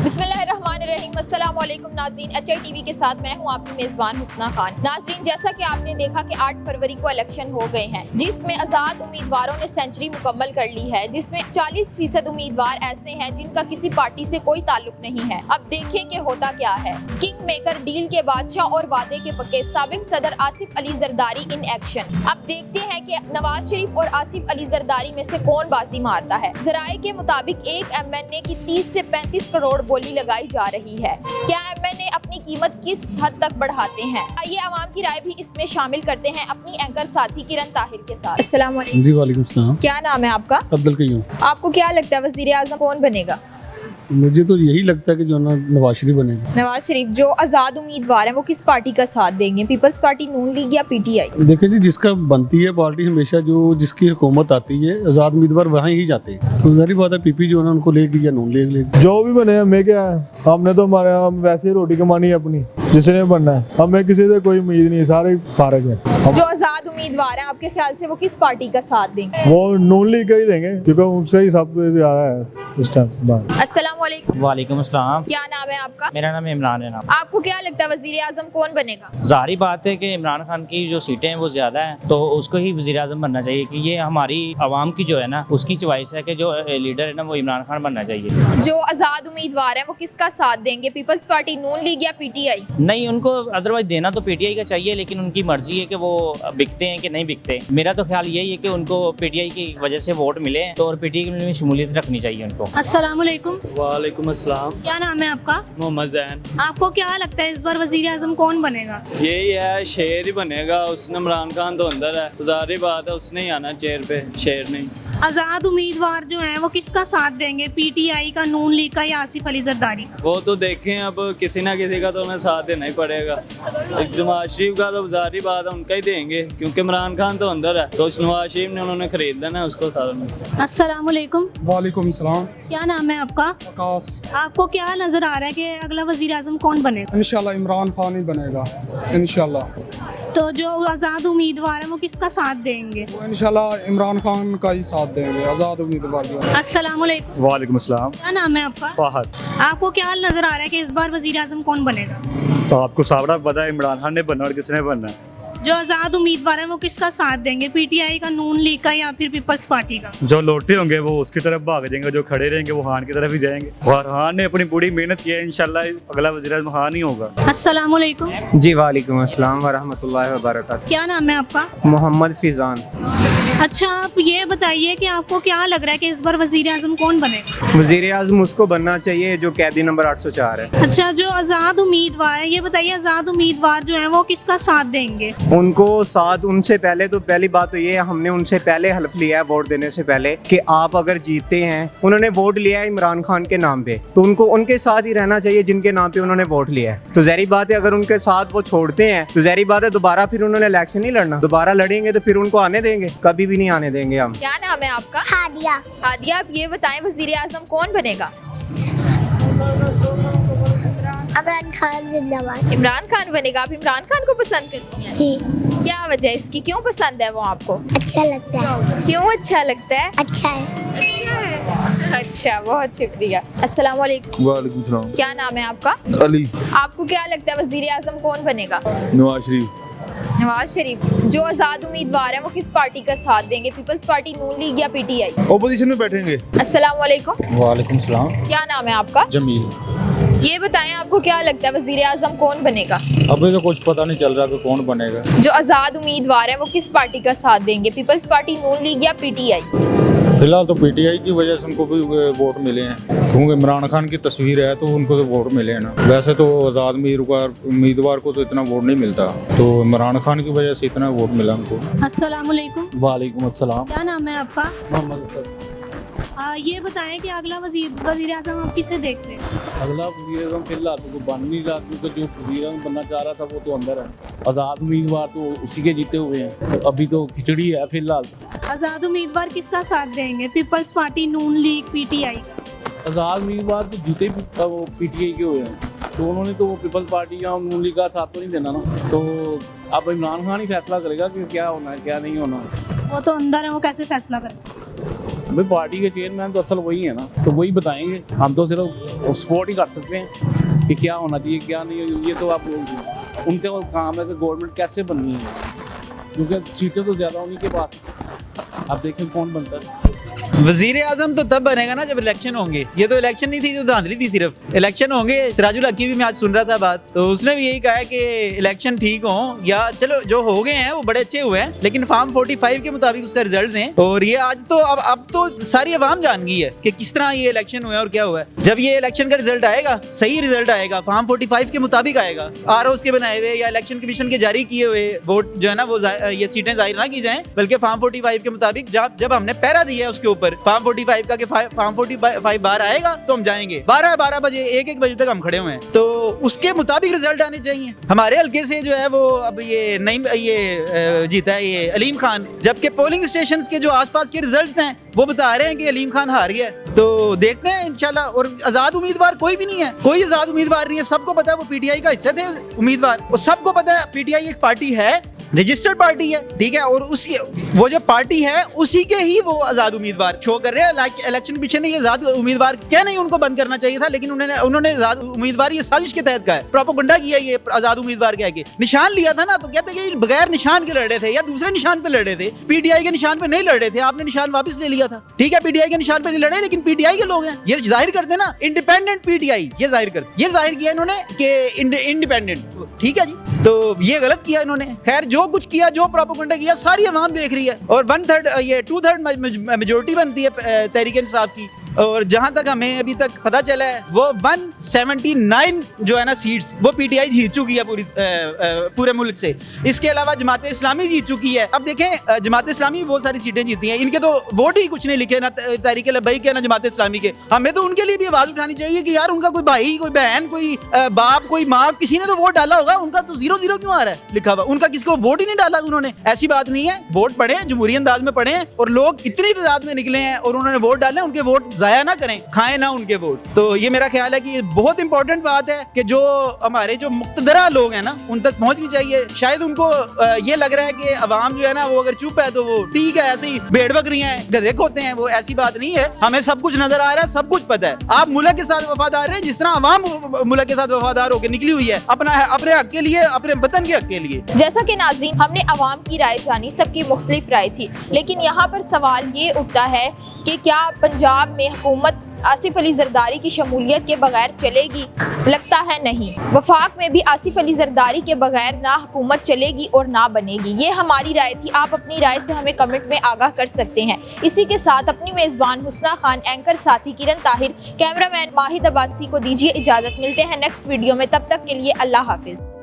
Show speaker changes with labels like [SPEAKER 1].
[SPEAKER 1] बिस्मिल्लाहिर्रहमानिर्रहीम। अस्सलाम वालेकुम नाज़रीन, HI TV के साथ मैं हूं आपकी मेज़बान हुस्ना खान। नाज़रीन, जैसा कि आपने देखा कि 8 फरवरी को इलेक्शन हो गए हैं, जिसमें आज़ाद उम्मीदवारों ने सेंचुरी मुकम्मल कर ली है, जिसमें 40% उम्मीदवार ऐसे हैं जिनका किसी पार्टी से कोई ताल्लुक नहीं है। अब देखिए कि होता क्या है। किंग मेकर, डील के बादशाह और वादे के पक्के साबिक सदर आसिफ अली जरदारी इन एक्शन। अब देखते हैं कि नवाज शरीफ और आसिफ अली जरदारी में से कौन बाजी मारता है। जराये के मुताबिक एक MNA की 30 से 35 करोड़ बोली लगाई जा रही है। क्या MNA अपनी कीमत किस हद तक बढ़ाते हैं? आइए आवाम की राय भी इसमें शामिल करते हैं अपनी एंकर साथी किरण ताहिर के साथ। अस्सलाम वालेकुम।
[SPEAKER 2] जी वालेकुम सलाम।
[SPEAKER 1] क्या नाम है आपका?
[SPEAKER 2] अब्दुल कयूम।
[SPEAKER 1] आपको क्या लगता है वजीर आजम कौन बनेगा?
[SPEAKER 2] मुझे तो यही लगता है कि जो नवाज शरीफ बनेगा।
[SPEAKER 1] नवाज शरीफ। जो आजाद उम्मीदवार हैं वो किस पार्टी का साथ देंगे? पीपल्स पार्टी, नून लीग या PTI?
[SPEAKER 2] देखिए जी, जिसका बनती है पार्टी हमेशा जो जिसकी हुकूमत आती है आज़ाद उम्मीदवार वहाँ ही जाते हैं। तो जारी बात है PP जो है ना उनको लेगी या नून लीग लेगी।
[SPEAKER 3] जो भी बने हमें क्या है, हमने तो हम वैसे ही रोटी कमानी है अपनी, जिसने बनना है हमें किसी से कोई उम्मीद नहीं, सारे फारग है।
[SPEAKER 1] जो आजाद उम्मीदवार हैं आपके ख्याल से वो किस पार्टी का साथ देंगे?
[SPEAKER 3] वो नून लीग का ही देंगे क्योंकि उसका ही सबसे ज्यादा है इस टाइम।
[SPEAKER 1] अस्सलाम वालेकुम।
[SPEAKER 4] वालेकुम अस्सलाम।
[SPEAKER 1] क्या नाम है आपका?
[SPEAKER 4] मेरा नाम इमरान है। नाम
[SPEAKER 1] आपको क्या लगता है वजीर आजम कौन बनेगा?
[SPEAKER 4] जाहिर बात है कि इमरान खान की जो सीटें हैं वो ज़्यादा हैं, तो उसको ही वज़ीर आज़म बनना चाहिए कि ये हमारी आवाम की जो है ना उसकी चॉइस है कि जो लीडर है ना वो इमरान खान बनना चाहिए।
[SPEAKER 1] जो आजाद उम्मीदवार है वो किसका साथ देंगे? पीपल्स पार्टी, नून लीग या PTI?
[SPEAKER 4] नहीं, उनको अदरवाइज देना तो PTI का चाहिए, लेकिन उनकी मर्जी है कि वो बिकते हैं कि नहीं बिकते। मेरा तो ख्याल यही है कि उनको PTI की वजह से वोट मिले तो और PTI में शमूलियत रखनी चाहिए उनको।
[SPEAKER 5] अस्सलाम वालेकुम।
[SPEAKER 6] वालेकुम अस्सलाम।
[SPEAKER 5] क्या नाम है आपका?
[SPEAKER 6] मोहम्मद जैन।
[SPEAKER 5] आपको क्या लगता है इस बार वजीर आजम कौन बनेगा?
[SPEAKER 6] यही है, शेर ही बनेगा। उसने इमरान खान तो अंदर है, तो जाहिर बात है उसने ही आना चेयर पे, शेर नहीं।
[SPEAKER 5] आजाद उम्मीदवार जो हैं वो किसका साथ देंगे? PTI का, नून लीग का या आसिफ अली जरदारी?
[SPEAKER 6] वो तो देखें, अब किसी ना किसी का तो उन्हें साथ देना ही पड़ेगा। एक नवाज शरीफ का तो जाहिर बात है उनका ही देंगे क्योंकि इमरान खान तो अंदर है, तो नवाज शरीफ ने उन्होंने खरीद लेना है उसको सारा।
[SPEAKER 5] अस्सलाम वालेकुम।
[SPEAKER 2] वालेकुम सलाम।
[SPEAKER 5] क्या नाम है आपका?
[SPEAKER 2] आकाश।
[SPEAKER 5] आपको क्या नजर आ रहा है कि अगला वजीर आजम कौन बनेगा?
[SPEAKER 2] इंशाल्लाह इमरान खान ही बनेगा इंशाल्लाह।
[SPEAKER 5] तो जो आजाद उम्मीदवार है वो किसका साथ देंगे?
[SPEAKER 2] वो इंशाल्लाह इमरान खान का ही साथ देंगे, आज़ाद उम्मीदवार जो है।
[SPEAKER 5] अस्सलाम वालेकुम।
[SPEAKER 7] वालेकुम अस्सलाम।
[SPEAKER 5] क्या नाम है आपका?
[SPEAKER 7] फहद।
[SPEAKER 5] आपको क्या नजर आ रहा है कि इस बार वजीर आजम कौन बनेगा?
[SPEAKER 7] तो आपको सावरा पता है इमरान खान ने बनना और किसने बनना है?
[SPEAKER 5] जो आजाद उम्मीदवार है वो किसका साथ देंगे? PTI का, नून लीग का या फिर पीपल्स पार्टी का?
[SPEAKER 7] जो लौटे होंगे वो उसकी तरफ भाग जाएंगे, जो खड़े रहेंगे वो खान की तरफ ही जाएंगे। और खान ने अपनी पूरी मेहनत की है, इंशाल्लाह अगला वज़ीर आज़म खान ही होगा।
[SPEAKER 5] अस्सलाम वालेकुम।
[SPEAKER 8] जी वालेकुम अस्सलाम वरहमतुल्लाहि वबरकातुहू।
[SPEAKER 5] क्या नाम है आपका?
[SPEAKER 8] मोहम्मद फिजान।
[SPEAKER 5] अच्छा, आप ये बताइए कि आपको क्या लग रहा है कि इस बार वजीर आजम कौन बनेगा?
[SPEAKER 8] वज़ीर आज़म उसको बनना चाहिए जो कैदी नंबर 804 है।
[SPEAKER 5] अच्छा, जो आजाद उम्मीदवार है, ये बताइए आजाद उम्मीदवार जो है वो किसका साथ देंगे?
[SPEAKER 8] उनको साथ उनसे पहले तो पहली बात तो ये है, हमने उनसे पहले हल्फ लिया है वोट देने से पहले कि आप अगर जीतते हैं, उन्होंने वोट लिया है इमरान खान के नाम पे, तो उनको उनके साथ ही रहना चाहिए जिनके नाम पे उन्होंने वोट लिया है। तो ज़ाहिर बात है अगर उनके साथ वो छोड़ते हैं तो ज़ाहिर बात है दोबारा फिर उन्होंने इलेक्शन नहीं लड़ना। दोबारा लड़ेंगे तो फिर उनको आने देंगे? कभी भी नहीं आने देंगे हम।
[SPEAKER 1] क्या नाम है आपका?
[SPEAKER 5] हादिया।
[SPEAKER 1] हादिया, आप ये बताएं वजीर आजम कौन बनेगा?
[SPEAKER 9] इमरान खान जिंदाबाद।
[SPEAKER 1] इमरान खान बनेगा। आप इमरान खान को पसंद करती हैं?
[SPEAKER 9] जी।
[SPEAKER 1] क्या वजह है इसकी, क्यों पसंद है वो आपको?
[SPEAKER 9] अच्छा लगता है।
[SPEAKER 1] क्यों अच्छा लगता है?
[SPEAKER 9] अच्छा है।
[SPEAKER 1] अच्छा, बहुत शुक्रिया। अस्सलाम वालेकुम।
[SPEAKER 3] वालेकुम सलाम।
[SPEAKER 1] क्या नाम है आपका?
[SPEAKER 3] अली।
[SPEAKER 1] आपको क्या लगता है वजीर आजम कौन बनेगा?
[SPEAKER 3] नवाज शरीफ।
[SPEAKER 1] नवाज शरीफ। जो आजाद उम्मीदवार है वो किस पार्टी का साथ देंगे? पीपल्स पार्टी, नून लीग या PTI?
[SPEAKER 3] ओपोजिशन में बैठेंगे।
[SPEAKER 1] अस्सलाम वालेकुम।
[SPEAKER 2] वालेकुम सलाम।
[SPEAKER 1] क्या नाम है आपका?
[SPEAKER 2] जमील।
[SPEAKER 1] ये बताएं आपको क्या लगता है वजीर आजम कौन बनेगा?
[SPEAKER 2] अभी तो कुछ पता नहीं चल रहा कि कौन बनेगा।
[SPEAKER 1] जो आजाद उम्मीदवार है वो किस पार्टी का साथ देंगे? पीपल्स पार्टी, नून लीग या PTI?
[SPEAKER 2] फिलहाल तो PTI की वजह से उनको भी वोट मिले हैं, क्योंकि इमरान खान की तस्वीर है तो उनको तो वोट मिले हैं ना। वैसे तो आज़ाद उम्मीदवार को तो इतना वोट नहीं मिलता, तो इमरान खान की वजह से इतना वोट मिला उनको।
[SPEAKER 5] अस्सलाम वालेकुम।
[SPEAKER 2] वालेकुम अस्सलाम।
[SPEAKER 5] क्या नाम है आपका?
[SPEAKER 2] मोहम्मद।
[SPEAKER 5] ये बताएं कि अगला वजीर आजम आप किसे देख रहे हैं?
[SPEAKER 2] अगला वज़ीर आज़म फिलहाल तो बन नहीं रहा, क्योंकि जो वज़ीर आज़म बनना चाह रहा था वो तो अंदर है। आज़ाद उम्मीदवार तो उसी के जीते हुए हैं, तो अभी तो खिचड़ी है फिलहाल।
[SPEAKER 5] आजाद उम्मीदवार किसका साथ देंगे? पीपल्स पार्टी, नून लीग, PTI?
[SPEAKER 2] आज़ाद उम्मीदवार तो जीते भी वो PTI के हुए हैं, तो उन्होंने तो वो पीपल्स पार्टी या नून लीग का साथ तो नहीं देना ना। तो अब इमरान खान ही फैसला करेगा कि क्या होना है क्या नहीं होना है।
[SPEAKER 5] वो तो अंदर है, वो कैसे फैसला करें?
[SPEAKER 10] भाई पार्टी के चेयरमैन तो असल वही है ना, तो वही बताएंगे। हम तो सिर्फ सपोर्ट ही कर सकते हैं कि क्या होना चाहिए क्या नहीं। ये तो आप उनके काम है कि गवर्नमेंट कैसे बननी है, क्योंकि सीटें तो ज़्यादा उन्हीं के पास। आप देखें कौन बनता है।
[SPEAKER 11] वजीर आजम तो तब बनेगा ना जब इलेक्शन होंगे। ये तो इलेक्शन नहीं थी, तो धांधली थी सिर्फ। इलेक्शन होंगे। सिराजुल हकी भी मैं आज सुन रहा था बात, तो उसने भी यही कहा है कि इलेक्शन ठीक हो या चलो जो हो गए हैं वो बड़े अच्छे हुए हैं, लेकिन फॉर्म 45 के मुताबिक उसका रिजल्ट दें। और ये आज तो अब तो सारी अवाम जान गई है कि किस तरह ये इलेक्शन हुआ है और क्या हुआ है। जब ये इलेक्शन का रिजल्ट आएगा, सही रिजल्ट आएगा, फॉर्म 45 के मुताबिक आएगा, ROs के बनाए हुए या इलेक्शन कमीशन के जारी किए हुए वोट जो है ना वो ये सीटें जाहिर ना की जाएं, बल्कि फॉर्म 45 के मुताबिक जब हमने पैरा दिया है उसके ऊपर फॉर्म 45 का कि फॉर्म 45 बार आएगा तो हम जाएंगे। 12 बजे 1 बजे तक हम खड़े हुए हैं, तो उसके मुताबिक रिजल्ट आने चाहिए। हमारे हल्के से जो है वो अब ये जीता है ये अलीम खान, जबकि पोलिंग स्टेशन के जो आसपास के रिजल्ट हैं वो बता रहे हैं कि अलीम खान हार गया। तो देखते हैं इंशाल्लाह। और आजाद उम्मीदवार कोई भी नहीं है, कोई आजाद उम्मीदवार नहीं है। सबको पता है वो PTI का हिस्सा थे उम्मीदवार, वो सबको पता है PTI एक पार्टी है, रजिस्टर्ड पार्टी है, ठीक है। और उसकी वो जो पार्टी है उसी के ही वो आजाद उम्मीदवार शो कर रहे हैं। इलेक्शन कमीशन ने ये आजाद उम्मीदवार क्या नहीं उनको बंद करना चाहिए था, लेकिन उन्होंने आजाद उम्मीदवार ये साजिश के तहत का है, प्रोपेगेंडा किया ये आजाद उम्मीदवार कह के। निशान लिया था ना, तो कहते कि बगैर निशान के लड़ रहे थे या दूसरे निशान पे लड़ रहे थे, PTI के निशान पे नहीं लड़ रहे थे। आपने निशान वापस ले लिया था, ठीक है। PTI के निशान पे नहीं लड़े, लेकिन PTI के लोग हैं, ये जाहिर करते ना इंडिपेंडेंट PTI, ये जाहिर किया इन्होंने कि इंडिपेंडेंट, ठीक है जी। तो ये गलत किया इन्होंने। खैर जो कुछ किया, जो प्रोपेगेंडा किया, सारी अवाम देख रही है। और 2/3 मेजोरिटी बनती है तहरीक इंसाफ की। और जहां तक हमें अभी तक पता चला है वो 179 जो है ना सीट्स वो PTI जीत चुकी है पूरे मुल्क से। इसके अलावा जमात इस्लामी जीत चुकी है। अब देखें जमात इस्लामी भी बहुत सारी सीटें जीती हैं, इनके तो वोट ही कुछ नहीं लिखे, ना तहरीक लब्बैक के ना जमात इस्लामी के। हमें तो उनके लिए भी आवाज उठानी चाहिए कि यार उनका कोई भाई, कोई बहन, कोई बाप, कोई माँ, किसी ने तो वोट डाला होगा। उनका तो 0-0 क्यों आ रहा है लिखा हुआ? उनका किसी को वोट ही नहीं डाला उन्होंने। ऐसी बात नहीं है, वोट पड़े, जमहूरी अंदाज में पड़े, और लोग इतनी तादाद में निकले हैं और उन्होंने वोट डाले, उनके वोट जाया ना करें, खाएं ना उनके वोट। तो ये मेरा ख्याल है कि ये बहुत इंपॉर्टेंट बात है कि जो हमारे जो मुक्तदरा लोग हैं ना उन तक पहुंचनी चाहिए। शायद उनको ये लग रहा है कि अवाम जो है ना वो अगर चुप है तो वो ठीक है, ऐसे ही भेड़ बकरियां हैं, गधे खोते हैं, वो ऐसी बात नहीं है। हमें सब कुछ नजर आ रहा है, सब कुछ पता है। आप मुल्क के साथ वफादार हैं जिस तरह अवाम मुल्क के साथ वफादार होकर निकली हुई है अपने हक के लिए, अपने वतन के हक के लिए।
[SPEAKER 1] जैसा कि नाज़रीन हमने अवाम की राय जानी, सबकी मुख्तलिफ राय थी, लेकिन यहाँ पर सवाल ये उठता है कि क्या पंजाब में हुकूमत आसिफ अली जरदारी की शमूलियत के बगैर चलेगी? लगता है नहीं। वफाक में भी आसिफ अली जरदारी के बगैर ना हुकूमत चलेगी और ना बनेगी। ये हमारी राय थी। आप अपनी राय से हमें कमेंट में आगाह कर सकते हैं। इसी के साथ अपनी मेज़बान हुस्ना खान, एंकर साथी किरण ताहिर, कैमरामैन माहिद अब्बासी को दीजिए इजाज़त। मिलते हैं नेक्स्ट वीडियो में, तब तक के लिए अल्लाह हाफिज़।